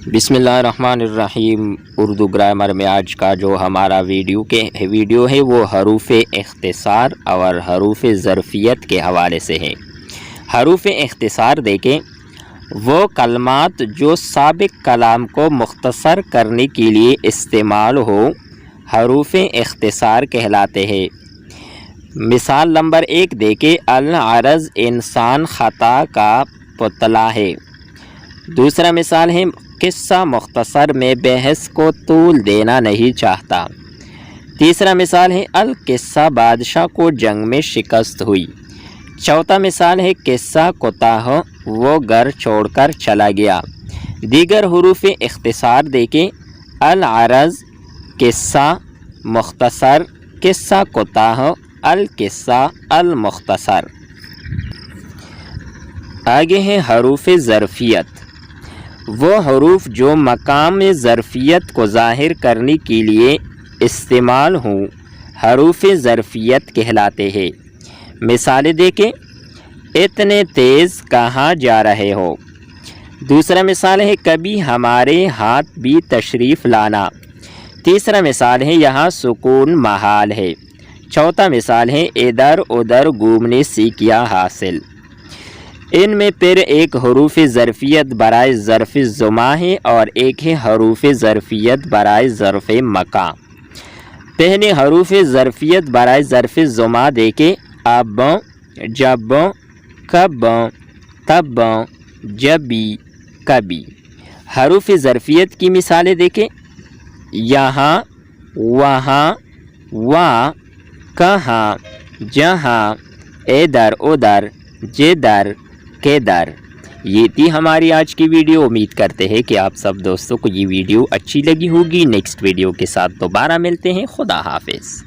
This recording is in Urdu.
بسم اللہ الرحمن الرحیم۔ اردو گرامر میں آج کا جو ہمارا ویڈیو ہے وہ حروف اختصار اور حروف ظرفیت کے حوالے سے ہے۔ حروف اختصار دیکھیں، وہ کلمات جو سابق کلام کو مختصر کرنے کے لیے استعمال ہو حروف اختصار کہلاتے ہیں۔ مثال نمبر 1 دیکھیں، العرض انسان خطا کا پتلا ہے۔ دوسرا مثال ہے، قصہ مختصر میں بحث کو طول دینا نہیں چاہتا۔ تیسرا مثال ہے، القصہ بادشاہ کو جنگ میں شکست ہوئی۔ چوتھا مثال ہے، قصہ کوتاہ وہ گھر چھوڑ کر چلا گیا۔ دیگر حروف اختصار دیکھیں، العرض قصہ مختصر، قصہ کوتاہ، القصہ المختصر۔ آگے ہیں حروف ظرفیت۔ وہ حروف جو مقام ظرفیت کو ظاہر کرنے کے لیے استعمال ہوں حروف ظرفیت کہلاتے ہیں۔ مثالیں دیکھیں، اتنے تیز کہاں جا رہے ہو۔ دوسرا مثال ہے، کبھی ہمارے ہاتھ بھی تشریف لانا۔ تیسرا مثال ہے، یہاں سکون محال ہے۔ چوتھا مثال ہے، ادھر ادھر گھومنے سے کیا حاصل۔ ان میں پھر ایک حروف ظرفیت برائے ظرف زمان ہے اور ایک ہے حروف ظرفیت برائے ظرف مکان۔ پہلے حروف ظرفیت برائے ظرف زمان دیکھیں، اب، جب، کب، تب، جبھی، کبھی۔ حروف ظرفیت کی مثالیں دیکھیں، یہاں، وہاں، وہاں، کہاں، جہاں، ادھر ادھر، جدھر، کدھر۔ یہ تھی ہماری آج کی ویڈیو۔ امید کرتے ہیں کہ آپ سب دوستوں کو یہ ویڈیو اچھی لگی ہوگی۔ نیکسٹ ویڈیو کے ساتھ دوبارہ ملتے ہیں۔ خدا حافظ۔